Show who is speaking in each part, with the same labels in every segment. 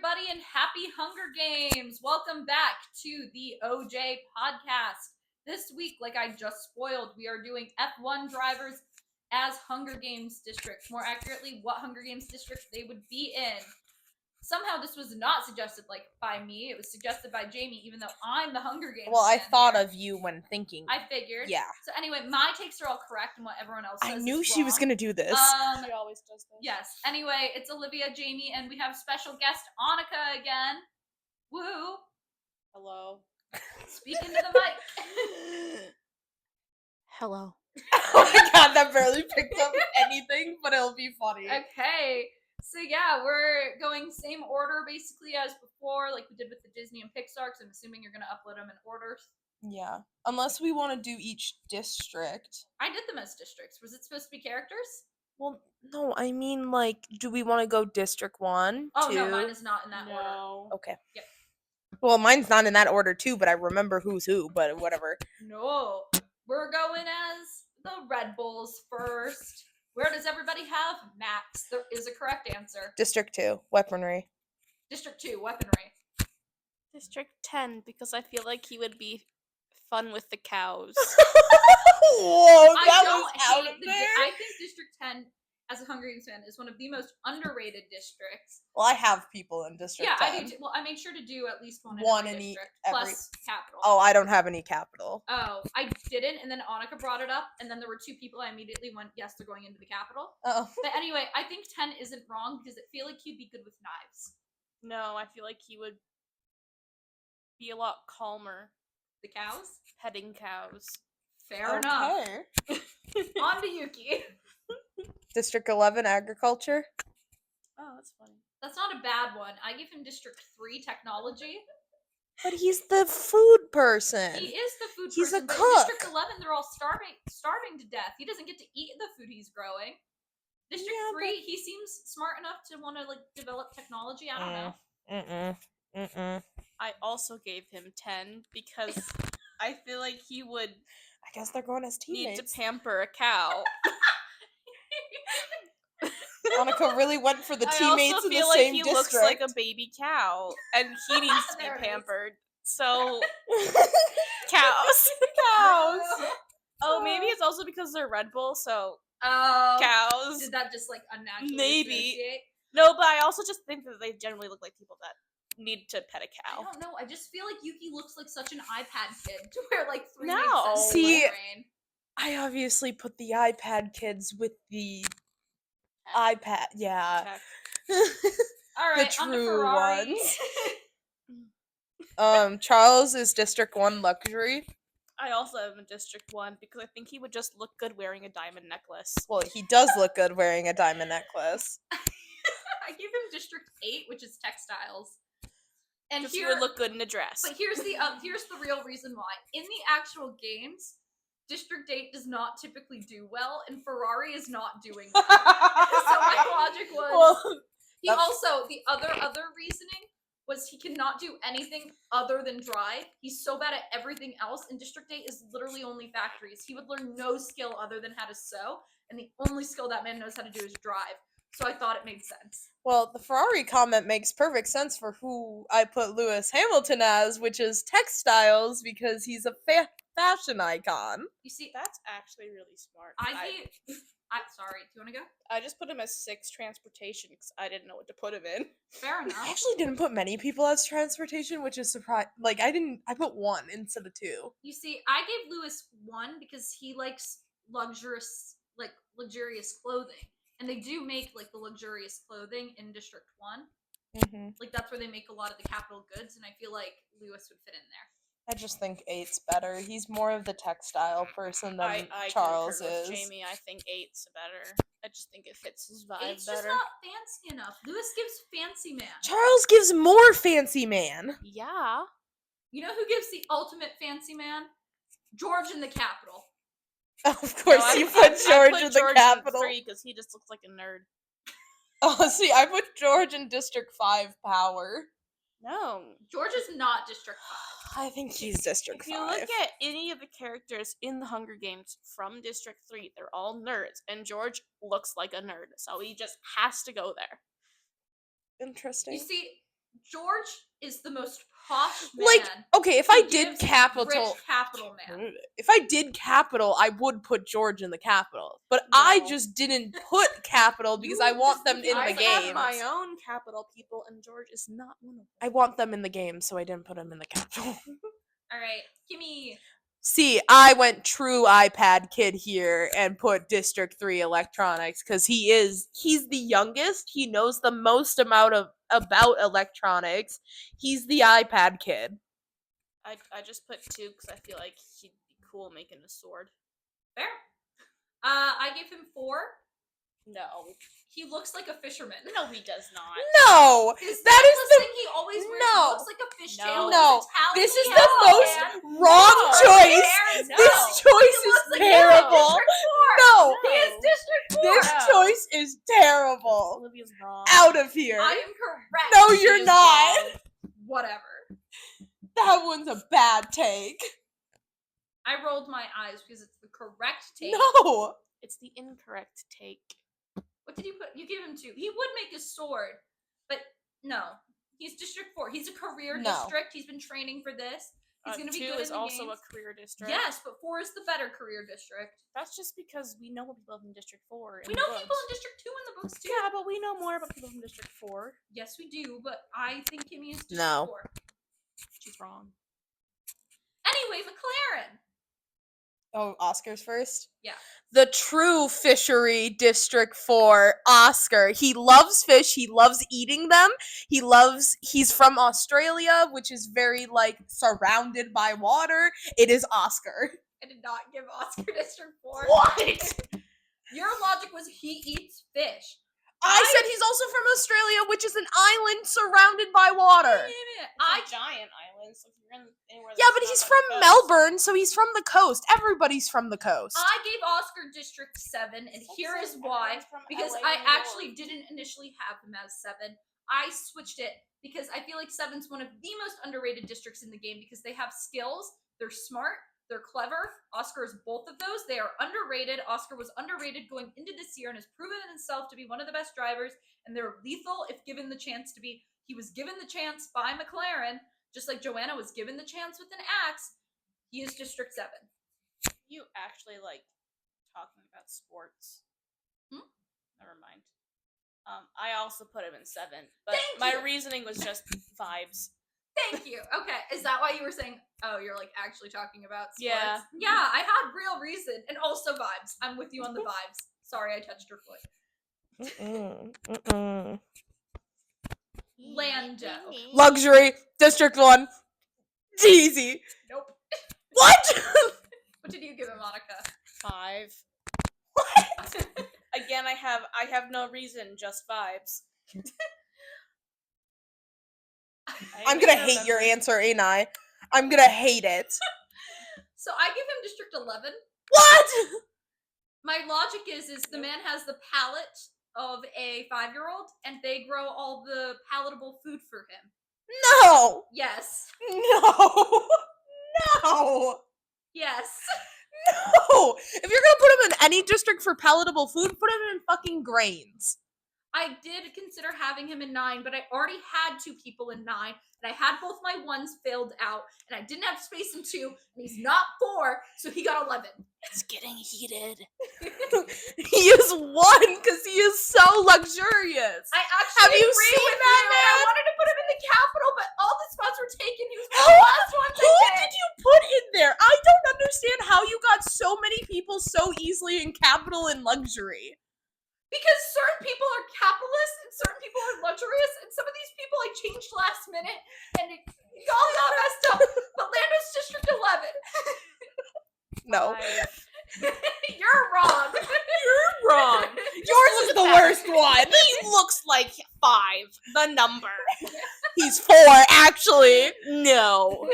Speaker 1: everybody, and happy Hunger Games! Welcome back to the OJ podcast. This week, like I just spoiled, we are doing F1 drivers as Hunger Games districts. More accurately, what Hunger Games districts they would be in. Somehow this was not suggested by me. It was suggested by Jamie, even though I'm the Hunger Games
Speaker 2: Well, I
Speaker 1: fan
Speaker 2: thought
Speaker 1: here.
Speaker 2: of you when thinking.
Speaker 1: I figured.
Speaker 2: Yeah.
Speaker 1: So anyway, my takes are all correct, and what everyone else says
Speaker 2: I knew
Speaker 1: is
Speaker 2: she was
Speaker 1: wrong.
Speaker 2: going to do this.
Speaker 3: She always does this.
Speaker 1: Yes. Anyway, it's Olivia, Jamie, and we have special guest Annika again. Woo!
Speaker 3: Hello.
Speaker 1: Speak into the mic.
Speaker 3: Hello.
Speaker 2: Oh my god, that barely picked up anything, but it'll be funny.
Speaker 1: Okay. So yeah, we're going same order basically as before, like we did with the Disney and Pixar, because I'm assuming you're going to upload them in order.
Speaker 2: Yeah. Unless we want to do each district.
Speaker 1: I did them as districts. Was it supposed to be characters?
Speaker 2: Well, no, I mean, like, do we want to go District 1,
Speaker 1: Oh,
Speaker 2: 2?
Speaker 1: no, mine is not in that order.
Speaker 3: No.
Speaker 2: Okay.
Speaker 1: Yep.
Speaker 2: Well, mine's not in that order, too, but I remember who's who, but whatever.
Speaker 1: No. We're going as the Red Bulls first. Where does everybody have Max? There is a correct answer.
Speaker 2: District 2, Weaponry.
Speaker 1: District 2, Weaponry.
Speaker 3: District 10, because I feel like he would be fun with the cows.
Speaker 2: Whoa,
Speaker 1: I
Speaker 2: that
Speaker 1: don't
Speaker 2: was out of
Speaker 1: hate
Speaker 2: there?
Speaker 1: I think District 10, as a Hunger Games fan, is one of the most underrated districts.
Speaker 2: Well, I have people in District 10.
Speaker 1: I do too. Well, I made sure to do at least one in every district,
Speaker 2: every...
Speaker 1: plus capital.
Speaker 2: Oh, I don't have any capital.
Speaker 1: Oh, I didn't, and then Annika brought it up, and then there were two people I immediately went, yes, they're going into the capital.
Speaker 2: Oh.
Speaker 1: But anyway, I think 10 isn't wrong, because I feel like he'd be good with knives.
Speaker 3: No, I feel like he would be a lot calmer.
Speaker 1: The cows?
Speaker 3: Petting cows.
Speaker 1: Fair enough. On to Yuki.
Speaker 2: District 11, Agriculture.
Speaker 3: Oh, that's funny.
Speaker 1: That's not a bad one. I give him District 3, Technology.
Speaker 2: But he's the food person.
Speaker 1: He is the food
Speaker 2: He's
Speaker 1: person.
Speaker 2: a
Speaker 1: But
Speaker 2: cook.
Speaker 1: in District 11, they're all starving to death. He doesn't get to eat the food he's growing. District 3, he seems smart enough to want to develop technology. I don't know.
Speaker 3: I also gave him 10 because I feel like he would
Speaker 2: I guess they're going as teammates.
Speaker 3: need to pamper a cow.
Speaker 2: Monica really went for the
Speaker 3: I
Speaker 2: teammates
Speaker 3: also
Speaker 2: in
Speaker 3: feel
Speaker 2: the
Speaker 3: like
Speaker 2: same
Speaker 3: he
Speaker 2: district.
Speaker 3: looks like a baby cow, and he needs to be
Speaker 1: There it is.
Speaker 3: pampered. So, cows.
Speaker 2: Cows.
Speaker 3: Oh, maybe it's also because they're Red Bull, so
Speaker 1: Oh.
Speaker 3: cows.
Speaker 1: Did that just unnaturally
Speaker 3: Maybe.
Speaker 1: associate?
Speaker 3: No, but I also just think that they generally look like people that need to pet a
Speaker 1: I
Speaker 3: cow.
Speaker 1: don't know. I just feel like Yuki looks like such an iPad kid to where 3
Speaker 3: No.
Speaker 1: makes sense in my
Speaker 2: See,
Speaker 1: brain.
Speaker 2: I obviously put the iPad kids with the iPad. Yeah.
Speaker 1: All right,
Speaker 2: the
Speaker 1: on to
Speaker 2: true
Speaker 1: Ferrari.
Speaker 2: ones. Charles is District 1 Luxury.
Speaker 3: I also have him in District 1 because I think he would just look good wearing a diamond necklace.
Speaker 2: Well, he does look good wearing a diamond necklace.
Speaker 1: I give him District 8, which is textiles. And
Speaker 3: Because he
Speaker 1: here,
Speaker 3: would look good in a dress.
Speaker 1: but here's the real reason why. In the actual games, District 8 does not typically do well, and Ferrari is not doing well. So my logic was he also the other reasoning was he cannot do anything other than drive. He's so bad at everything else, and District 8 is literally only factories. He would learn no skill other than how to sew, and the only skill that man knows how to do is drive. So I thought it made sense.
Speaker 2: Well, the Ferrari comment makes perfect sense for who I put Lewis Hamilton as, which is textiles, because he's a fashion icon.
Speaker 1: You see,
Speaker 3: That's actually really smart.
Speaker 1: sorry, do you want to go?
Speaker 3: I just put him as 6 transportation because I didn't know what to put him in.
Speaker 1: Fair enough.
Speaker 2: I actually didn't put many people as transportation, which is surprising. I put 1 instead of 2.
Speaker 1: You see, I gave Lewis 1 because he likes luxurious clothing. And they do make the luxurious clothing in District 1.
Speaker 2: Mm-hmm.
Speaker 1: That's where they make a lot of the capital goods, and I feel like Lewis would fit in there.
Speaker 2: I just think 8's better. He's more of the textile person than
Speaker 3: I
Speaker 2: Charles
Speaker 3: concur with
Speaker 2: is.
Speaker 3: Jamie, I think 8's better. I just think it fits his vibe
Speaker 1: 8's
Speaker 3: better.
Speaker 1: just not fancy enough. Lewis gives fancy man.
Speaker 2: Charles gives more fancy man.
Speaker 3: Yeah.
Speaker 1: You know who gives the ultimate fancy man? George in the Capitol.
Speaker 2: Of course, you put George in the capital.
Speaker 3: Because he just looks like a nerd.
Speaker 2: Oh, see, I put George in District 5 Power.
Speaker 3: No.
Speaker 1: George is not District 5.
Speaker 2: I think he's District 5.
Speaker 3: If you look at any of the characters in the Hunger Games from District 3, they're all nerds, and George looks like a nerd, so he just has to go there.
Speaker 2: Interesting.
Speaker 1: You see, George is the most posh man.
Speaker 2: Like, okay, if I did
Speaker 1: gives
Speaker 2: capital,
Speaker 1: rich capital man.
Speaker 2: if I did capital, I would put George in the capital. But I
Speaker 3: No.
Speaker 2: just didn't put capital because
Speaker 1: You
Speaker 2: I want
Speaker 1: just
Speaker 2: them
Speaker 1: look
Speaker 2: in
Speaker 1: at
Speaker 2: the
Speaker 3: I
Speaker 1: games.
Speaker 3: have my
Speaker 2: games.
Speaker 3: own capital people, and George is not one of them.
Speaker 2: I want them in the game, so I didn't put them in the capital.
Speaker 1: Alright, Kimmy.
Speaker 2: See, I went true iPad kid here and put District 3 electronics because he's the youngest. He knows the most amount of about electronics. He's the iPad kid.
Speaker 3: I just put 2 because I feel like he'd be cool making a sword.
Speaker 1: Fair. I gave him 4.
Speaker 3: No.
Speaker 1: He looks like a fisherman.
Speaker 3: No, he does not.
Speaker 2: No,
Speaker 1: His
Speaker 2: that is
Speaker 1: necklace
Speaker 2: the
Speaker 1: thing he always wears
Speaker 2: No.
Speaker 1: looks like a fishtail.
Speaker 3: No.
Speaker 1: with
Speaker 2: No,
Speaker 1: his Italian
Speaker 2: this is the
Speaker 1: yellow
Speaker 2: most
Speaker 1: hand.
Speaker 2: wrong
Speaker 3: No.
Speaker 2: choice.
Speaker 1: Hair is
Speaker 3: No.
Speaker 2: This
Speaker 1: brown.
Speaker 2: choice
Speaker 1: He
Speaker 2: is
Speaker 1: looks like
Speaker 2: terrible.
Speaker 1: District 4.
Speaker 2: No,
Speaker 1: He is District 4.
Speaker 2: this
Speaker 3: No.
Speaker 2: choice is terrible.
Speaker 3: Olivia's wrong.
Speaker 2: Out of here.
Speaker 1: I am correct.
Speaker 2: No,
Speaker 3: She
Speaker 2: you're
Speaker 3: is
Speaker 2: not.
Speaker 3: wrong.
Speaker 1: Whatever.
Speaker 2: That one's a bad take.
Speaker 1: I rolled my eyes because it's the correct take.
Speaker 2: No.
Speaker 3: It's the incorrect take.
Speaker 1: What did you put? You gave him 2. He would make a sword, but no. He's District 4. He's a career
Speaker 2: No.
Speaker 1: district. He's been training for this. He's going to be
Speaker 3: 2
Speaker 1: good
Speaker 3: is
Speaker 1: in the
Speaker 3: also
Speaker 1: games.
Speaker 3: a career district.
Speaker 1: Yes, but 4 is the better career district.
Speaker 3: That's just because we know what people live in District 4.
Speaker 1: We know people in District 2 in the books too.
Speaker 3: Yeah, but we know more about people from District 4.
Speaker 1: Yes, we do, but I think Kimmy is District
Speaker 2: No.
Speaker 1: 4.
Speaker 3: She's wrong.
Speaker 1: Anyway, McLaren.
Speaker 2: Oh, Oscar's first?
Speaker 1: Yeah.
Speaker 2: The true fishery District 4, Oscar. He loves fish. He loves eating them. He's from Australia, which is very, like, surrounded by water. It is Oscar.
Speaker 1: I did not give Oscar District 4.
Speaker 2: What?
Speaker 1: Your logic was he eats fish.
Speaker 2: I said he's also from Australia, which is an island surrounded by water.
Speaker 1: I
Speaker 3: It's a giant island, so if you're in anywhere
Speaker 2: Yeah,
Speaker 3: that's
Speaker 2: but
Speaker 3: not
Speaker 2: he's
Speaker 3: on
Speaker 2: from
Speaker 3: the coast-
Speaker 2: Melbourne, so he's from the coast. Everybody's from the coast.
Speaker 1: I gave Oscar District 7, and
Speaker 3: Stop
Speaker 1: here is
Speaker 3: saying
Speaker 1: why.
Speaker 3: everyone's from
Speaker 1: Because
Speaker 3: LA,
Speaker 1: I
Speaker 3: New
Speaker 1: actually
Speaker 3: York.
Speaker 1: didn't initially have him as 7. I switched it because I feel like 7's one of the most underrated districts in the game because they have skills, they're smart, they're clever. Oscar is both of those. They are underrated. Oscar was underrated going into this year and has proven himself to be one of the best drivers, and they're lethal if given the chance to be. He was given the chance by McLaren, just like Joanna was given the chance with an axe. He is District 7.
Speaker 3: You actually like talking about sports.
Speaker 1: Hmm?
Speaker 3: Never mind. I also put him in 7, but
Speaker 1: Thank
Speaker 3: my
Speaker 1: you.
Speaker 3: reasoning was just vibes.
Speaker 1: Thank you. Okay, is that why you were saying, oh, you're like actually talking about sports?
Speaker 3: Yeah.
Speaker 1: Yeah, I had real reason. And also vibes. I'm with you on the vibes. Sorry, I touched your foot. Lando.
Speaker 2: Luxury, District 1. Easy.
Speaker 1: Nope.
Speaker 2: What?
Speaker 1: What did you give him, Monica?
Speaker 3: 5. Again, I have no reason, just vibes.
Speaker 2: I'm gonna hate your answer, ain't I? I'm gonna hate it.
Speaker 1: So I give him District 11.
Speaker 2: What?
Speaker 1: My logic is the man has the palate of a 5-year-old, and they grow all the palatable food for him.
Speaker 2: No.
Speaker 1: Yes.
Speaker 2: No. No.
Speaker 1: Yes.
Speaker 2: No. If you're gonna put him in any district for palatable food, put him in fucking grains.
Speaker 1: I did consider having him in 9, but I already had 2 people in 9, and I had both my 1s filled out, and I didn't have space in 2, and he's not 4, so he got 11.
Speaker 3: It's getting heated.
Speaker 2: He is 1 because he is so luxurious.
Speaker 1: I actually
Speaker 2: Have you
Speaker 1: agree
Speaker 2: seen
Speaker 1: with
Speaker 2: that
Speaker 1: you, and I
Speaker 2: man?
Speaker 1: wanted to put him in the capital, but all the spots were taken. He was one of
Speaker 2: Who-
Speaker 1: the last ones
Speaker 2: Who
Speaker 1: I
Speaker 2: did you put in there? I don't understand how you got so many people so easily in capital and luxury.
Speaker 1: Because certain people are capitalists and certain people are luxurious, and some of these people I changed last minute, and it all got messed up. But Lando's District 11.
Speaker 2: No.
Speaker 3: 5.
Speaker 1: You're wrong.
Speaker 2: You're wrong.
Speaker 3: Just
Speaker 2: Yours
Speaker 3: look
Speaker 2: is
Speaker 3: at
Speaker 2: the
Speaker 3: that.
Speaker 2: worst one.
Speaker 3: He looks like 5, the number.
Speaker 2: He's 4, actually.
Speaker 3: No.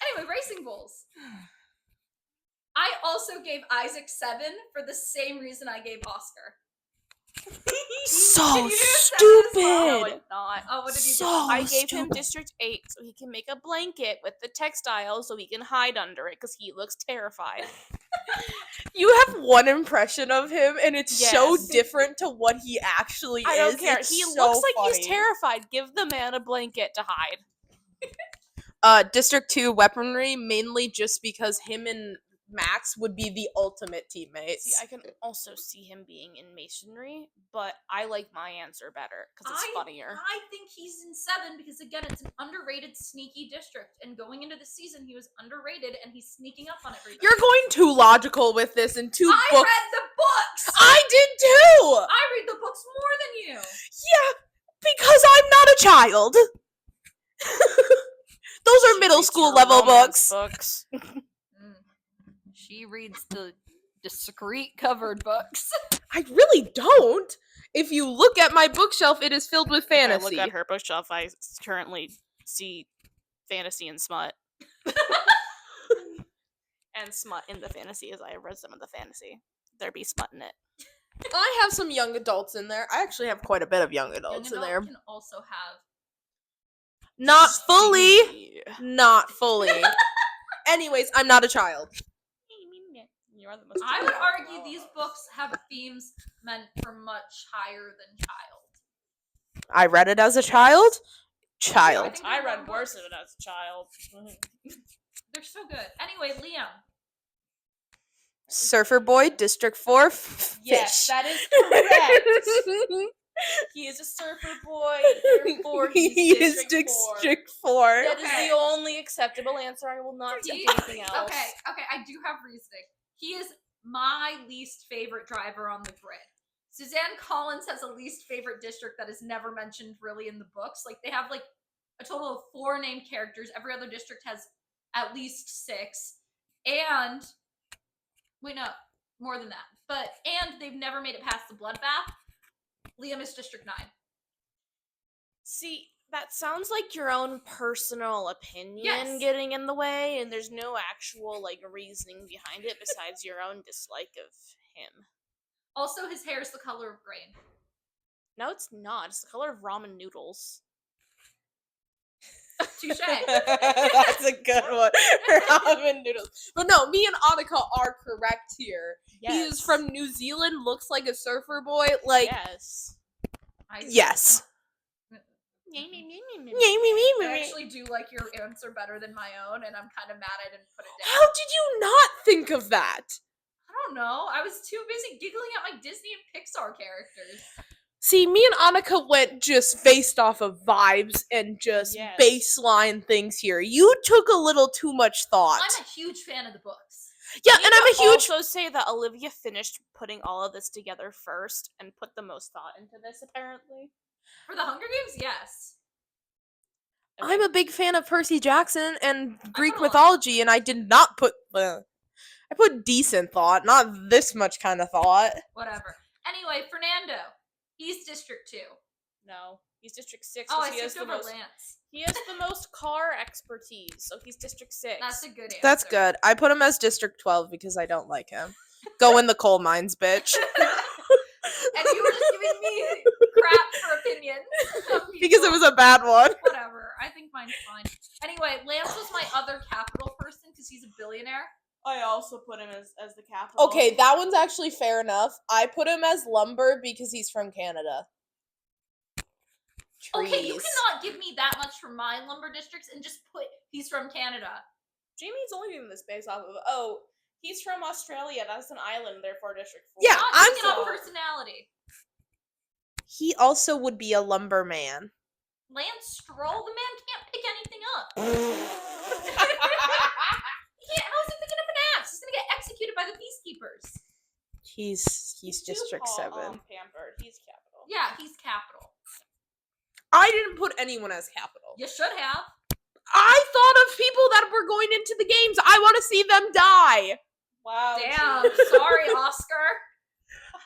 Speaker 1: Anyway, Racing Bulls. I also gave Isaac 7 for the same reason I gave Oscar.
Speaker 2: So
Speaker 1: Did you do 7 as well?
Speaker 3: No,
Speaker 2: stupid.
Speaker 3: it's not.
Speaker 1: Oh, what did you do?
Speaker 2: So
Speaker 3: I gave him
Speaker 2: stupid.
Speaker 3: District 8 so he can make a blanket with the textile so he can hide under it because he looks terrified.
Speaker 2: You have one impression of him, and it's so
Speaker 3: Yes.
Speaker 2: different to what he actually
Speaker 3: I
Speaker 2: is.
Speaker 3: don't care.
Speaker 2: It's
Speaker 3: He
Speaker 2: so
Speaker 3: looks like
Speaker 2: funny.
Speaker 3: he's terrified. Give the man a blanket to hide.
Speaker 2: District 2 weaponry, mainly just because him and Max would be the ultimate teammates.
Speaker 3: See, I can also see him being in masonry, but I like my answer better because it's funnier.
Speaker 1: I think he's in 7 because, again, it's an underrated, sneaky district. And going into the season, he was underrated, and he's sneaking up on everybody.
Speaker 2: You're going too logical with this and too
Speaker 1: I
Speaker 2: book.
Speaker 1: read the books!
Speaker 2: I did too!
Speaker 1: I read the books more than you!
Speaker 2: Yeah, because I'm not a child. Those are middle
Speaker 3: Reads
Speaker 2: school
Speaker 3: her
Speaker 2: level
Speaker 3: romance
Speaker 2: books.
Speaker 1: She reads the discreet covered books.
Speaker 2: I really don't. If you look at my bookshelf, it is filled with
Speaker 3: If I
Speaker 2: fantasy.
Speaker 3: look at her bookshelf, I currently see fantasy and smut. And smut in the fantasy, as I have read some of the fantasy. There be smut in it.
Speaker 2: I have some young adults in there. I actually have quite a bit of young adults in there.
Speaker 1: Can also have.
Speaker 2: Not fully.
Speaker 3: See.
Speaker 2: Not fully. Anyways, I'm not a child.
Speaker 3: You're the most
Speaker 1: I would
Speaker 3: adorable.
Speaker 1: argue these books have themes meant for much higher than child.
Speaker 2: I read it as a child.
Speaker 1: I
Speaker 2: Child.
Speaker 1: think
Speaker 3: I
Speaker 1: they're
Speaker 3: read
Speaker 1: long
Speaker 3: worse
Speaker 1: books.
Speaker 3: of it as a child.
Speaker 1: They're so good. Anyway, Liam.
Speaker 2: Surfer Boy, District 4, fish.
Speaker 3: Yes, that is correct. He is a surfer boy. Therefore, he's
Speaker 2: He is
Speaker 3: District 4.
Speaker 2: District 4.
Speaker 3: That is
Speaker 1: Okay.
Speaker 3: the only acceptable answer. I will not take anything else.
Speaker 1: Okay, I do have reasoning. He is my least favorite driver on the grid. Suzanne Collins has a least favorite district that is never mentioned really in the books. Like, they have like a total of 4 named characters. Every other district has at least 6. And wait, no, more than that. And they've never made it past the bloodbath. Liam is District 9.
Speaker 3: See, that sounds like your own personal opinion
Speaker 1: Yes.
Speaker 3: getting in the way, and there's no actual like reasoning behind it besides your own dislike of him.
Speaker 1: Also, his hair is the color of grain.
Speaker 3: No, it's not. It's the color of ramen noodles.
Speaker 1: Touche.
Speaker 2: That's a good one. Ramen noodles. But no, me and Annika are correct here.
Speaker 3: Yes.
Speaker 2: He is from New Zealand, looks like a surfer boy. Like,
Speaker 3: yes.
Speaker 2: yes.
Speaker 1: I actually do like your answer better than my own, and I'm kind of mad I didn't put it down.
Speaker 2: How did you not think of that?
Speaker 1: I don't know. I was too busy giggling at my Disney and Pixar characters.
Speaker 2: See, me and Annika went just based off of vibes and just
Speaker 3: Yes.
Speaker 2: baseline things here. You took a little too much thought.
Speaker 1: I'm a huge fan of the books.
Speaker 2: Yeah,
Speaker 3: I
Speaker 2: and I'm a huge
Speaker 3: also say that Olivia finished putting all of this together first and put the most thought into this, apparently.
Speaker 1: For the Hunger Games, yes.
Speaker 3: Okay.
Speaker 2: I'm a big fan of Percy Jackson and Greek
Speaker 1: put a lot.
Speaker 2: mythology, and I did not put. I put decent thought, not this much kind of thought.
Speaker 1: Whatever. Anyway, Fernando. He's District 2.
Speaker 3: No, he's District 6.
Speaker 1: Oh,
Speaker 3: 'cause
Speaker 1: I
Speaker 3: he has
Speaker 1: skipped
Speaker 3: the
Speaker 1: over
Speaker 3: most.
Speaker 1: Lance.
Speaker 3: He has the most car expertise, so he's District 6.
Speaker 1: That's a good answer.
Speaker 2: That's good. I put him as District 12 because I don't like him. Go in the coal mines, bitch.
Speaker 1: And you were just giving me crap for opinions. of
Speaker 2: Because it
Speaker 1: people.
Speaker 2: was a bad one.
Speaker 1: Whatever. I think mine's fine. Anyway, Lance was my other capital person because he's a billionaire.
Speaker 3: I also put him as the capital.
Speaker 2: Okay, that one's actually fair enough. I put him as lumber because he's from Canada. Trees.
Speaker 1: Okay, you cannot give me that much from my lumber districts and just put he's from Canada.
Speaker 3: Jamie's only doing this based off of, oh, he's from Australia. That's an island, therefore District 4.
Speaker 2: Yeah,
Speaker 1: Not
Speaker 2: I'm
Speaker 1: picking up
Speaker 3: so-
Speaker 1: personality.
Speaker 2: He also would be a lumberman.
Speaker 1: Lance Stroll, the man can't pick anything up. He can't, how is he picking up an axe? He's gonna get executed by the peacekeepers.
Speaker 2: He's District 7.
Speaker 3: Pampered. He's capital.
Speaker 1: Yeah, he's capital.
Speaker 2: I didn't put anyone as capital.
Speaker 1: You should have.
Speaker 2: I thought of people that were going into the games. I want to see them die.
Speaker 3: Wow.
Speaker 1: Damn,
Speaker 3: Jamie.
Speaker 1: sorry, Oscar.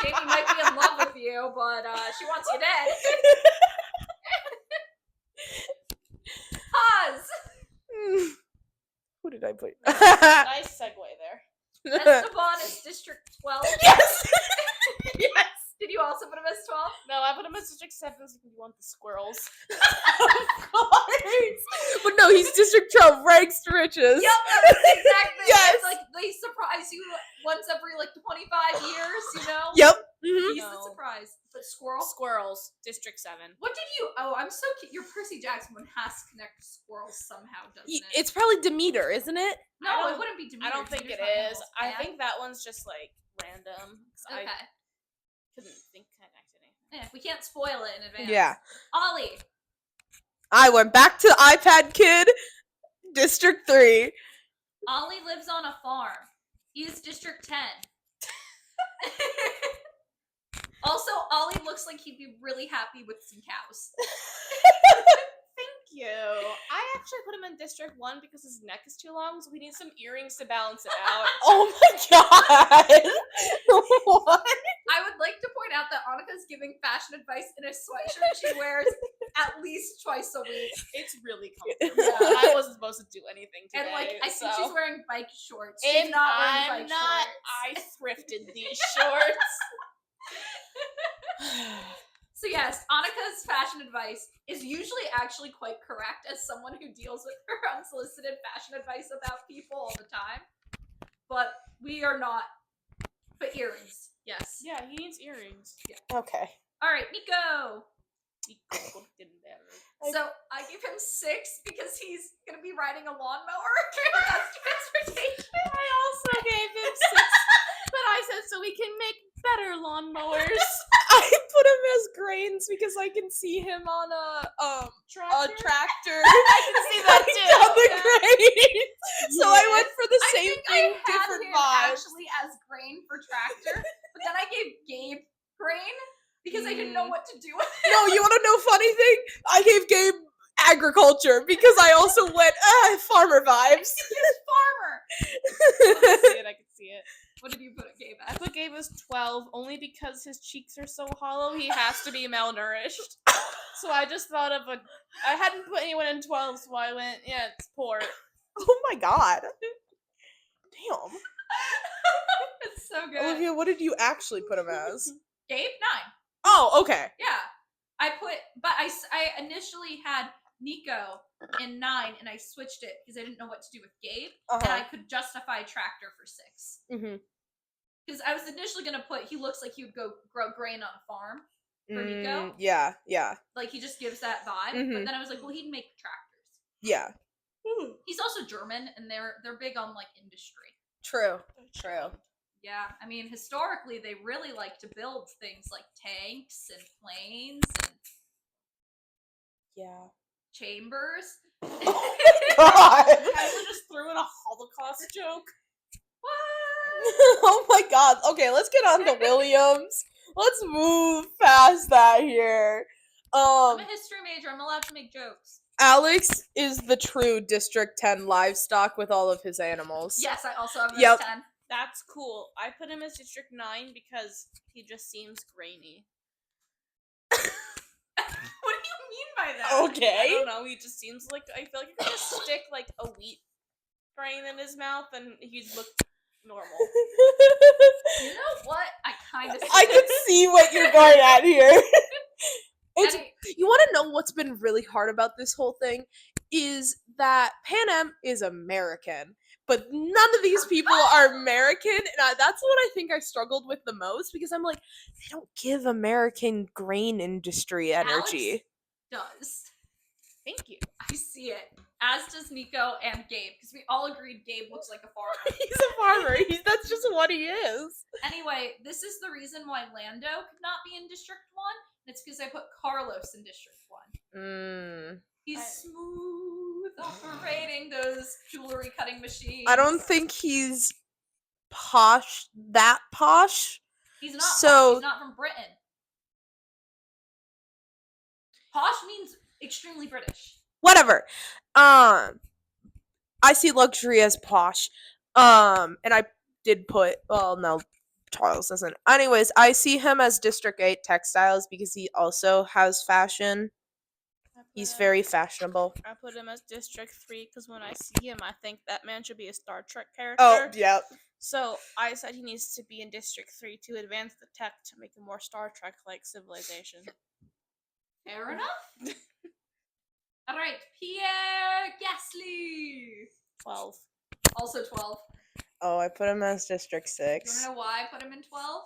Speaker 1: Jamie might be in love with you, but she wants you dead. Pause.
Speaker 2: Who did I put?
Speaker 3: Nice segue there.
Speaker 1: Esteban is District 12.
Speaker 2: Yes. Yes.
Speaker 1: Did you you also put him as 12?
Speaker 3: No, I put him as District 7 so you want the squirrels.
Speaker 2: Of course. But no, he's District 12, rags to riches.
Speaker 1: Yep, that's the exact thing.
Speaker 2: Yes.
Speaker 1: It's like they surprise you once every like 25 years, you know?
Speaker 2: Yep. Mm-hmm.
Speaker 1: He's the
Speaker 3: No.
Speaker 1: surprise. But squirrel?
Speaker 3: Squirrels, District 7.
Speaker 1: What did you? Oh, I'm so cute. Your Percy Jackson one has to connect to squirrels somehow, doesn't it?
Speaker 2: It's probably Demeter, isn't it?
Speaker 1: No, it wouldn't be Demeter.
Speaker 3: I don't think it
Speaker 1: Demeter's
Speaker 3: is.
Speaker 1: not
Speaker 3: I
Speaker 1: animals.
Speaker 3: think that one's just like random. 'Cause
Speaker 1: Okay.
Speaker 3: I couldn't think connect anything.
Speaker 1: Yeah, we can't spoil it in advance.
Speaker 2: Yeah.
Speaker 1: Ollie.
Speaker 2: I went back to iPad Kid, District 3.
Speaker 1: Ollie lives on a farm. He is District 10. Also, Ollie looks like he'd be really happy with some cows.
Speaker 3: Thank you. I actually put him in District 1 because his neck is too long, so we need some earrings to balance it out.
Speaker 2: Oh my god! What?
Speaker 1: I would like to point out that Annika's giving fashion advice in a sweatshirt she wears at least twice a week.
Speaker 3: It's really comfortable. And I wasn't supposed to do anything today.
Speaker 1: And like, I think
Speaker 3: so.
Speaker 1: she's wearing bike shorts.
Speaker 3: And
Speaker 1: She's not wearing
Speaker 3: I'm
Speaker 1: bike
Speaker 3: not.
Speaker 1: shorts.
Speaker 3: I thrifted these shorts.
Speaker 1: So yes, Annika's fashion advice is usually actually quite correct as someone who deals with her unsolicited fashion advice about people all the time. But we are not. But earrings, yes.
Speaker 3: Yeah, he needs earrings.
Speaker 2: Okay.
Speaker 1: All right, Nico.
Speaker 3: So
Speaker 1: So I give him 6 because he's gonna be riding a lawnmower. That's transportation.
Speaker 3: I also gave him 6, but I said so we can make better lawnmowers.
Speaker 2: I put him as Grains because I can see him on a tractor.
Speaker 3: I can see that
Speaker 2: Cutting
Speaker 3: too.
Speaker 2: down the
Speaker 3: Yeah.
Speaker 2: grain. So I went for the
Speaker 1: I
Speaker 2: same
Speaker 1: think
Speaker 2: thing,
Speaker 1: I had
Speaker 2: different
Speaker 1: him
Speaker 2: vibes.
Speaker 1: actually as grain for tractor, but then I gave Gabe grain because I didn't know what to do with it.
Speaker 2: No, you want to know funny thing? I gave Gabe agriculture because I also went farmer vibes.
Speaker 1: He's farmer.
Speaker 3: I can see it.
Speaker 1: What did you put Gabe
Speaker 3: I
Speaker 1: as?
Speaker 3: put Gabe as 12 only because his cheeks are so hollow. He has to be malnourished. So I just thought of I hadn't put anyone in 12, so I went, yeah, it's poor.
Speaker 2: Oh my god. Damn.
Speaker 1: It's so good.
Speaker 2: Olivia, what did you actually put him as?
Speaker 1: Gabe 9.
Speaker 2: Oh, okay.
Speaker 1: Yeah, but I initially had Nico in 9, and I switched it because I didn't know what to do with Gabe, and I could justify tractor for 6.
Speaker 2: Mm-hmm.
Speaker 1: Because I was initially gonna put he looks like he would go grow grain on a farm for Nico.
Speaker 2: Yeah, yeah,
Speaker 1: Like he just gives that vibe.
Speaker 2: Mhm.
Speaker 1: But then I was like, well, he'd make tractors.
Speaker 2: yeah.
Speaker 1: He's also German, and they're big on like industry.
Speaker 2: True. True.
Speaker 1: Yeah, I mean, historically, they really like to build things like tanks and planes and
Speaker 2: Yeah.
Speaker 1: chambers.
Speaker 2: Oh God.
Speaker 3: Tyler just threw in a Holocaust joke.
Speaker 1: What?
Speaker 2: Oh my god. Okay, let's get on to Williams. Let's move past that here.
Speaker 1: I'm a history major. I'm allowed to make jokes.
Speaker 2: Alex is the true District 10 livestock with all of his animals.
Speaker 1: Yes, I also have this
Speaker 2: Yep.
Speaker 1: 10.
Speaker 3: That's cool. I put him as District 9 because he just seems grainy.
Speaker 1: What do you mean by that?
Speaker 3: I
Speaker 2: Okay.
Speaker 3: don't know. He just seems like I feel like if you just stick like a wheat grain in his mouth, and he'd look normal.
Speaker 1: You know what? I kind of.
Speaker 2: I can see what you're going at here. It's,
Speaker 1: Any-
Speaker 2: you want to know what's been really hard about this whole thing is that Pan Am is American, but none of these people are American, and that's what I think I struggled with the most because I'm like, they don't give American grain industry energy.
Speaker 1: Alex does.
Speaker 3: Thank you.
Speaker 1: I see it. As does Nico and Gabe, because we all agreed Gabe looks like a farmer.
Speaker 2: He's a farmer. That's just what he is.
Speaker 1: Anyway, this is the reason why Lando could not be in District 1. It's because I put Carlos in District 1. He's smooth operating those jewelry cutting machines.
Speaker 2: I don't think he's posh. That posh.
Speaker 1: He's not.
Speaker 2: So-
Speaker 1: Posh. He's not from Britain. Posh means extremely British.
Speaker 2: Whatever. I see luxury as posh. And I did put. Well, no, Charles doesn't. Anyways, I see him as District 8 textiles because he also has fashion. He's very fashionable.
Speaker 3: I put him as District 3 because when I see him, I think that man should be a Star Trek character.
Speaker 2: Oh, yeah.
Speaker 3: So I said he needs to be in District 3 to advance the tech to make a more Star Trek-like civilization.
Speaker 1: Fair enough. All right, Pierre Gasly.
Speaker 3: 12.
Speaker 1: Also 12.
Speaker 2: Oh, I put him as District
Speaker 1: You want
Speaker 2: 6.
Speaker 1: to know why I put him in 12?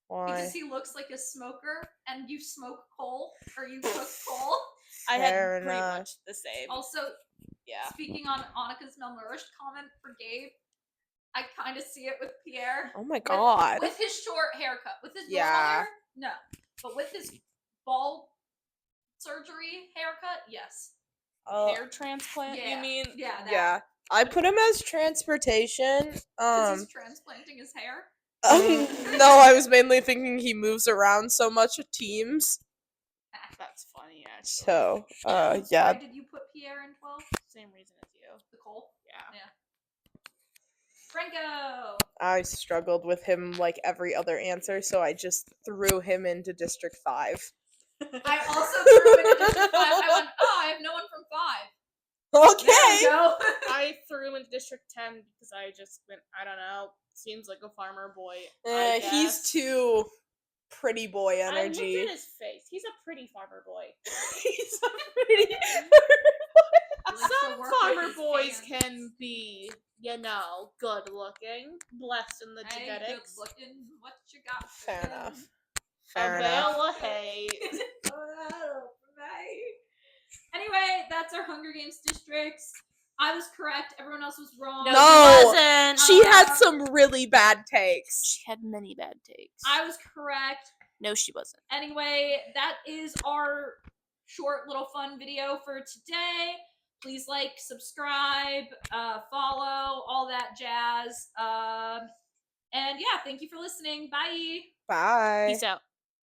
Speaker 2: Why?
Speaker 1: Because he looks like a smoker, and you smoke coal, or you cook coal.
Speaker 3: I
Speaker 2: Fair
Speaker 3: had pretty
Speaker 2: enough.
Speaker 3: much the same.
Speaker 1: Also,
Speaker 3: Yeah.
Speaker 1: speaking on Annika's malnourished comment for Gabe, I kind of see it with Pierre.
Speaker 2: Oh my god.
Speaker 1: With his short haircut. With his normal
Speaker 2: Yeah.
Speaker 1: hair, no. But with his bald surgery haircut, yes.
Speaker 3: Hair transplant, you mean?
Speaker 1: Yeah, that.
Speaker 2: Yeah. I put him as transportation.
Speaker 1: Because he's transplanting his hair.
Speaker 2: No, I was mainly thinking he moves around so much with teams.
Speaker 3: That's funny, actually.
Speaker 2: So,
Speaker 1: Why
Speaker 2: yeah.
Speaker 1: did you put Pierre in 12?
Speaker 3: Same reason as you.
Speaker 1: The coal?
Speaker 3: Yeah.
Speaker 1: Franco!
Speaker 2: I struggled with him like every other answer, so I just threw him into District 5.
Speaker 1: I also threw him into District 5. I went, oh, I have no one from 5.
Speaker 2: Okay.
Speaker 1: There we go.
Speaker 3: I threw him into District 10 because I just went, I don't know, seems like a farmer boy.
Speaker 2: He's too pretty boy
Speaker 3: I looked
Speaker 2: energy.
Speaker 3: at his face. He's a pretty farmer boy.
Speaker 2: He's a pretty
Speaker 3: Some farmer boys can be, you know, good looking, blessed in the genetics.
Speaker 1: Good looking. What you got?
Speaker 2: Fair enough.
Speaker 3: A bale of hay.
Speaker 1: Anyway, that's our Hunger Games districts. I was correct. Everyone else was wrong.
Speaker 3: No,
Speaker 2: No,
Speaker 3: she wasn't.
Speaker 2: She had some really bad takes.
Speaker 3: She had many bad takes.
Speaker 1: I was correct.
Speaker 3: No, she wasn't.
Speaker 1: Anyway, that is our short little fun video for today. Please like, subscribe, follow, all that jazz. And yeah, thank you for listening. Bye.
Speaker 2: Bye.
Speaker 3: Peace out.